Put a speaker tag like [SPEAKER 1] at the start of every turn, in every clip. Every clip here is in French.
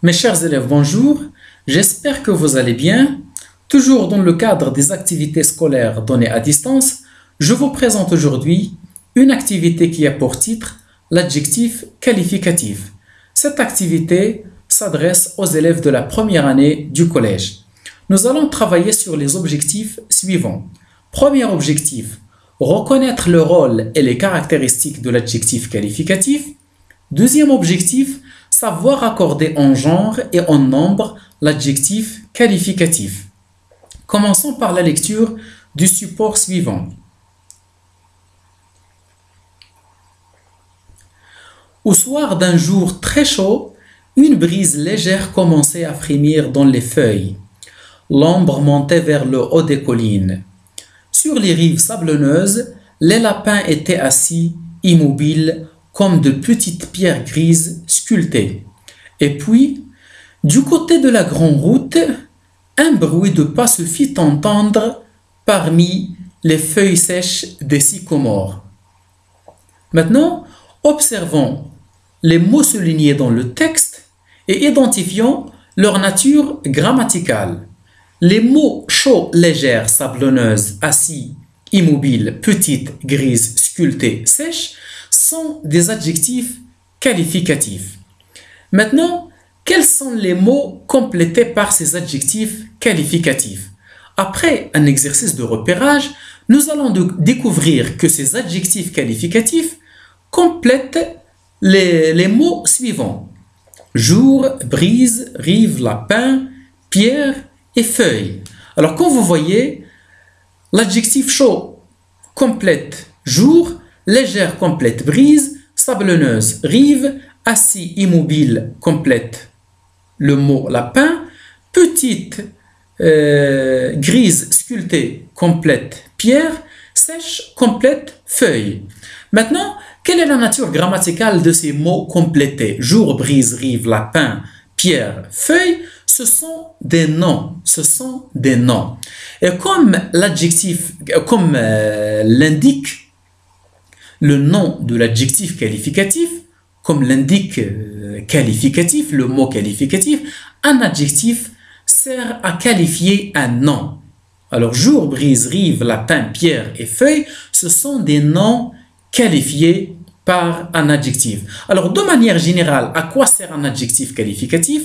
[SPEAKER 1] Mes chers élèves, bonjour. J'espère que vous allez bien. Toujours dans le cadre des activités scolaires données à distance, je vous présente aujourd'hui une activité qui a pour titre l'adjectif qualificatif. Cette activité s'adresse aux élèves de la première année du collège. Nous allons travailler sur les objectifs suivants. Premier objectif, reconnaître le rôle et les caractéristiques de l'adjectif qualificatif. Deuxième objectif, savoir accorder en genre et en nombre l'adjectif qualificatif. Commençons par la lecture du support suivant. Au soir d'un jour très chaud, une brise légère commençait à frémir dans les feuilles. L'ombre montait vers le haut des collines. Sur les rives sablonneuses, les lapins étaient assis, immobiles, comme de petites pierres grises sculptées. Et puis, du côté de la grande route, un bruit de pas se fit entendre parmi les feuilles sèches des sycomores. Maintenant, observons les mots soulignés dans le texte et identifions leur nature grammaticale. Les mots chaud, légère, sablonneuse, assis, immobile, petite, grise, sculptée, sèche sont des adjectifs qualificatifs. Maintenant, quels sont les mots complétés par ces adjectifs qualificatifs? Après un exercice de repérage, nous allons découvrir que ces adjectifs qualificatifs complètent les mots suivants: jour, brise, rive, lapin, pierre et feuille. Alors, comme vous voyez, l'adjectif chaud complète jour, légère complète brise, sablonneuse rive, assis immobile complète le mot lapin, petite grise sculptée complète pierre, sèche complète feuille. Maintenant, quelle est la nature grammaticale de ces mots complétés? Jour, brise, rive, lapin, pierre, feuille, ce sont des noms. Ce sont des noms. Et comme l'adjectif, comme l'indique le nom de l'adjectif qualificatif, comme l'indique qualificatif, le mot qualificatif, un adjectif sert à qualifier un nom. Alors, jour, brise, rive, lapin, pierre et feuille, ce sont des noms qualifiés par un adjectif. Alors, de manière générale, à quoi sert un adjectif qualificatif?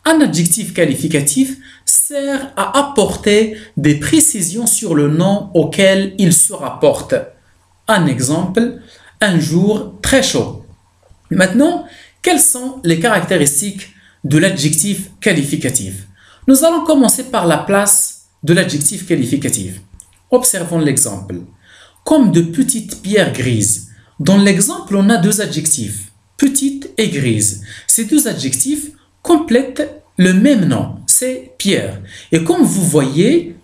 [SPEAKER 1] Un adjectif qualificatif sert à apporter des précisions sur le nom auquel il se rapporte. Un exemple, un jour très chaud. Maintenant, quelles sont les caractéristiques de l'adjectif qualificatif? Nous allons commencer par la place de l'adjectif qualificatif. Observons l'exemple. Comme de petites pierres grises. Dans l'exemple, on a deux adjectifs, petite et grise. Ces deux adjectifs complètent le même nom, c'est pierre. Et comme vous voyez,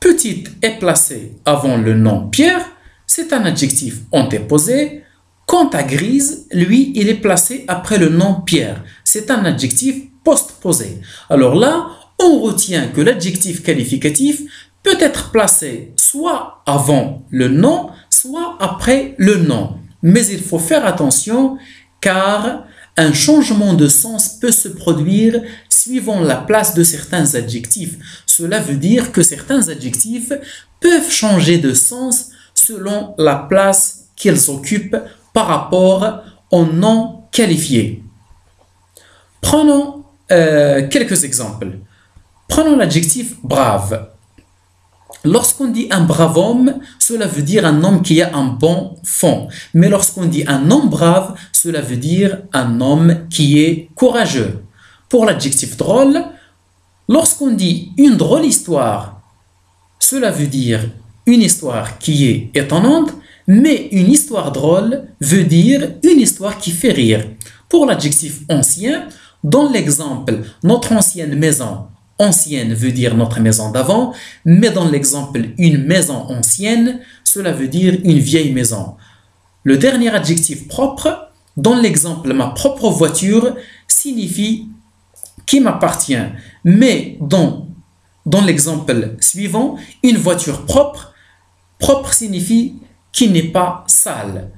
[SPEAKER 1] petite est placée avant le nom pierre, c'est un adjectif antéposé. Quant à grise, lui, il est placé après le nom pierre. C'est un adjectif postposé. Alors là, on retient que l'adjectif qualificatif peut être placé soit avant le nom, soit après le nom. Mais il faut faire attention car un changement de sens peut se produire suivant la place de certains adjectifs. Cela veut dire que certains adjectifs peuvent changer de sens selon la place qu'ils occupent par rapport au nom qualifié. Prenons quelques exemples. Prenons l'adjectif brave. Lorsqu'on dit un brave homme, cela veut dire un homme qui a un bon fond. Mais lorsqu'on dit un homme brave, cela veut dire un homme qui est courageux. Pour l'adjectif drôle, lorsqu'on dit une drôle histoire, cela veut dire une histoire qui est étonnante, mais une histoire drôle veut dire une histoire qui fait rire. Pour l'adjectif ancien, dans l'exemple notre ancienne maison, ancienne veut dire notre maison d'avant, mais dans l'exemple une maison ancienne, cela veut dire une vieille maison. Le dernier adjectif propre, dans l'exemple ma propre voiture, signifie qui m'appartient, mais dans l'exemple suivant, une voiture propre, propre signifie qui n'est pas sale.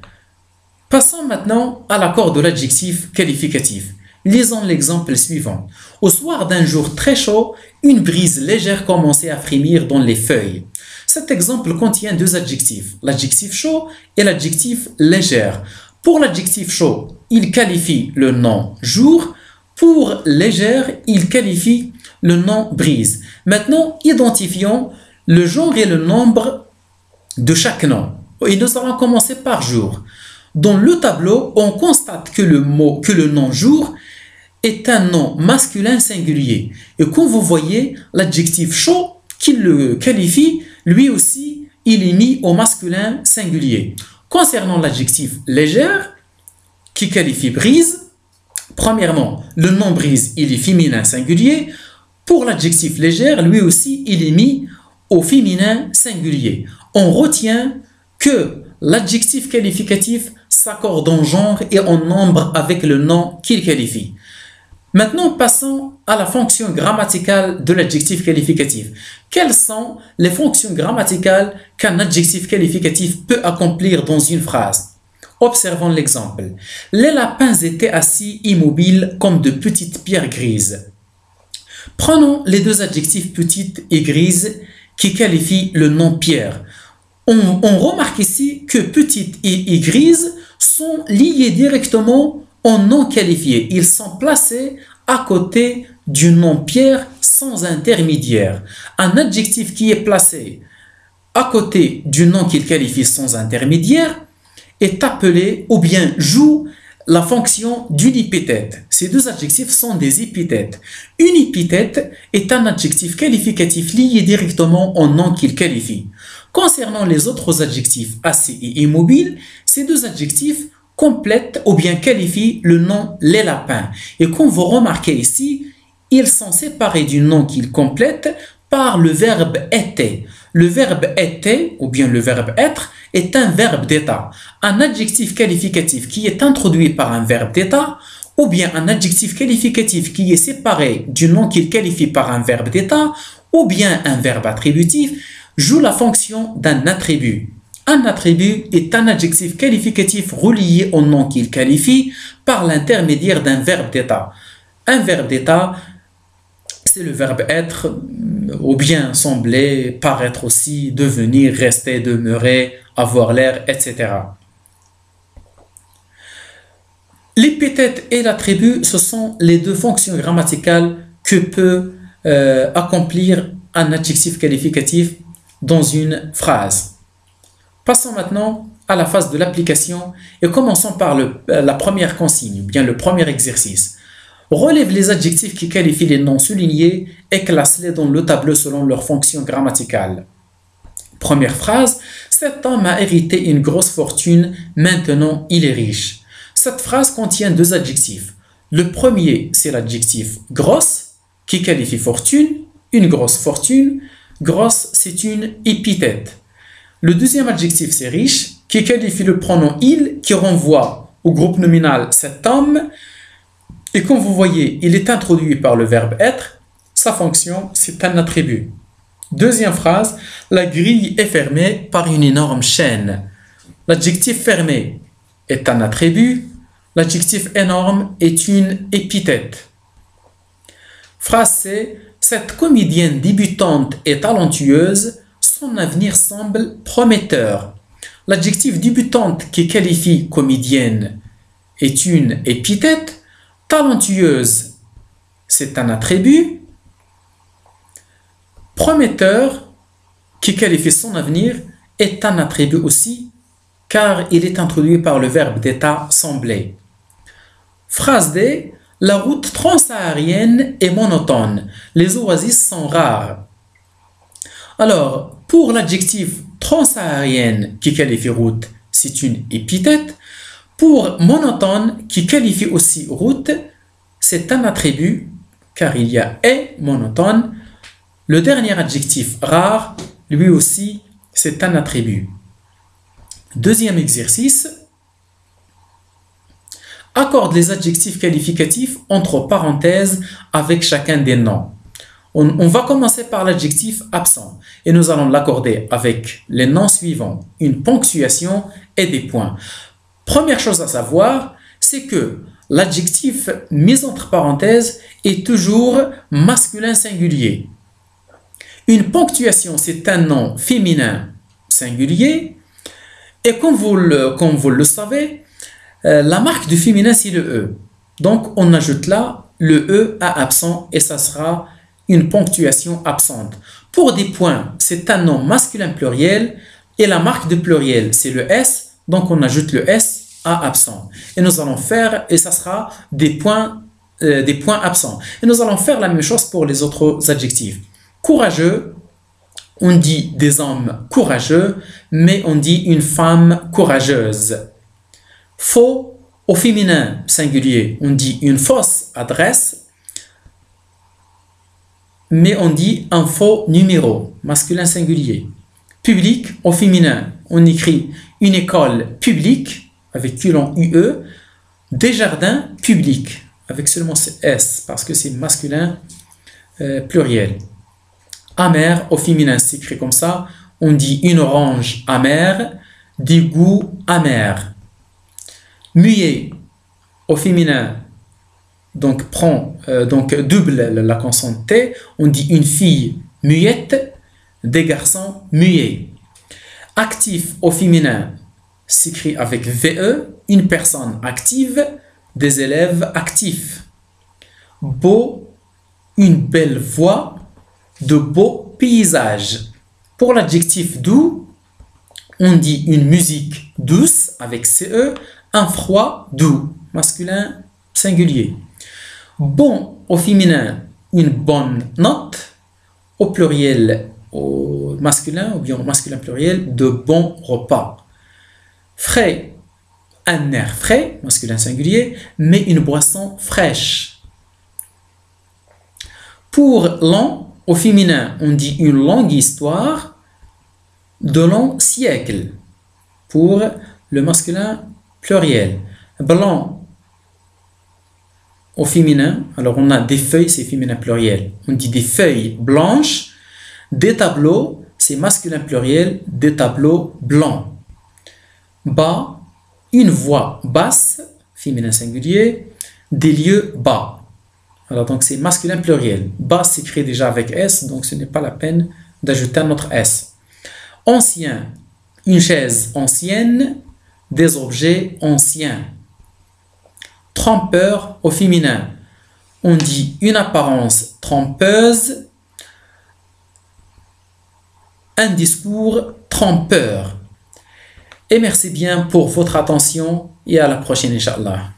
[SPEAKER 1] Passons maintenant à l'accord de l'adjectif qualificatif. Lisons l'exemple suivant. Au soir d'un jour très chaud, une brise légère commençait à frémir dans les feuilles. Cet exemple contient deux adjectifs, l'adjectif chaud et l'adjectif légère. Pour l'adjectif chaud, il qualifie le nom jour. Pour légère, il qualifie le nom brise. Maintenant, identifions le genre et le nombre de chaque nom. Et nous allons commencer par jour. Dans le tableau, on constate que le nom jour est un nom masculin singulier. Et comme vous voyez, l'adjectif chaud qui le qualifie, lui aussi, il est mis au masculin singulier. Concernant l'adjectif légère, qui qualifie brise, premièrement, le nom brise, il est féminin singulier. Pour l'adjectif légère, lui aussi, il est mis au féminin singulier. On retient que l'adjectif qualificatif s'accorde en genre et en nombre avec le nom qu'il qualifie. Maintenant, passons à la fonction grammaticale de l'adjectif qualificatif. Quelles sont les fonctions grammaticales qu'un adjectif qualificatif peut accomplir dans une phrase? Observons l'exemple. Les lapins étaient assis immobiles comme de petites pierres grises. Prenons les deux adjectifs petite et grise qui qualifient le nom pierre. On remarque ici que petite et grise sont liés directement au nom qualifié. Ils sont placés à côté du nom pierre sans intermédiaire. Un adjectif qui est placé à côté du nom qu'il qualifie sans intermédiaire est appelé ou bien joue la fonction d'une épithète. Ces deux adjectifs sont des épithètes. Une épithète est un adjectif qualificatif lié directement au nom qu'il qualifie. Concernant les autres adjectifs assis et immobile, ces deux adjectifs complètent ou bien qualifient le nom les lapins. Et comme vous remarquez ici, ils sont séparés du nom qu'ils complètent par le verbe était. Le verbe était ou bien le verbe être est un verbe d'état. Un adjectif qualificatif qui est introduit par un verbe d'état ou bien un adjectif qualificatif qui est séparé du nom qu'il qualifie par un verbe d'état ou bien un verbe attributif joue la fonction d'un attribut. Un attribut est un adjectif qualificatif relié au nom qu'il qualifie par l'intermédiaire d'un verbe d'état. Un verbe d'état, c'est le verbe être, ou bien sembler, paraître aussi, devenir, rester, demeurer, avoir l'air, etc. L'épithète et l'attribut, ce sont les deux fonctions grammaticales que peut accomplir un adjectif qualificatif dans une phrase. Passons maintenant à la phase de l'application et commençons par la première consigne, ou bien le premier exercice. Relève les adjectifs qui qualifient les noms soulignés et classe-les dans le tableau selon leur fonction grammaticale. Première phrase, cet homme a hérité une grosse fortune, maintenant il est riche. Cette phrase contient deux adjectifs. Le premier, c'est l'adjectif grosse qui qualifie fortune, une grosse fortune. Grosse, c'est une épithète. Le deuxième adjectif, c'est riche, qui qualifie le pronom il, qui renvoie au groupe nominal cet homme. Et comme vous voyez, il est introduit par le verbe être. Sa fonction, c'est un attribut. Deuxième phrase, la grille est fermée par une énorme chaîne. L'adjectif fermé est un attribut. L'adjectif énorme est une épithète. Phrase C, cette comédienne débutante est talentueuse. Son avenir semble prometteur. L'adjectif débutante qui qualifie comédienne est une épithète. Talentueuse, c'est un attribut. Prometteur, qui qualifie son avenir, est un attribut aussi, car il est introduit par le verbe d'état sembler. Phrase D, la route transsaharienne est monotone. Les oasis sont rares. Alors, pour l'adjectif transsaharienne qui qualifie route, c'est une épithète. Pour monotone qui qualifie aussi route, c'est un attribut car il y a est monotone. Le dernier adjectif rare, lui aussi, c'est un attribut. Deuxième exercice. Accorde les adjectifs qualificatifs entre parenthèses avec chacun des noms. On va commencer par l'adjectif absent et nous allons l'accorder avec les noms suivants, une ponctuation et des points. Première chose à savoir, c'est que l'adjectif mis entre parenthèses est toujours masculin singulier. Une ponctuation, c'est un nom féminin singulier. Et comme vous le savez, la marque du féminin, c'est le E. Donc, on ajoute là le E à absent et ça sera une ponctuation absente. Pour des points, c'est un nom masculin pluriel et la marque de pluriel, c'est le S. Donc, on ajoute le S à absent. Et nous allons faire, et ça sera des points absents. Et nous allons faire la même chose pour les autres adjectifs. Courageux, on dit des hommes courageux, mais on dit une femme courageuse. Faux, au féminin singulier, on dit une fausse adresse, mais on dit un faux numéro, masculin singulier. Public, au féminin, on écrit une école publique, avec Q long UE, des jardins publics, avec seulement S, parce que c'est masculin pluriel. Amer, au féminin, c'est écrit comme ça, on dit une orange amère, des goûts amers. Muet, au féminin, donc double la consonne T, on dit une fille muette, des garçons muets. Actif, au féminin, s'écrit avec VE, une personne active, des élèves actifs. Beau, une belle voix, de beaux paysages. Pour l'adjectif doux, on dit une musique douce avec CE, un froid doux, masculin singulier. Bon, au féminin, une bonne note, au pluriel, au masculin, ou bien au masculin pluriel, de bons repas. Frais, un air frais, masculin singulier, mais une boisson fraîche. Pour long, au féminin, on dit une longue histoire, de longs siècles. Pour le masculin pluriel. Blanc, au féminin, alors on a des feuilles, c'est féminin pluriel. On dit des feuilles blanches, des tableaux, c'est masculin pluriel, des tableaux blancs. Bas, une voix basse, féminin singulier, des lieux bas. Alors donc c'est masculin pluriel. Bas s'écrit déjà avec S, donc ce n'est pas la peine d'ajouter un autre S. Ancien, une chaise ancienne, des objets anciens. Trompeur au féminin, on dit une apparence trompeuse, un discours trompeur. Et merci bien pour votre attention et à la prochaine, Inch'Allah.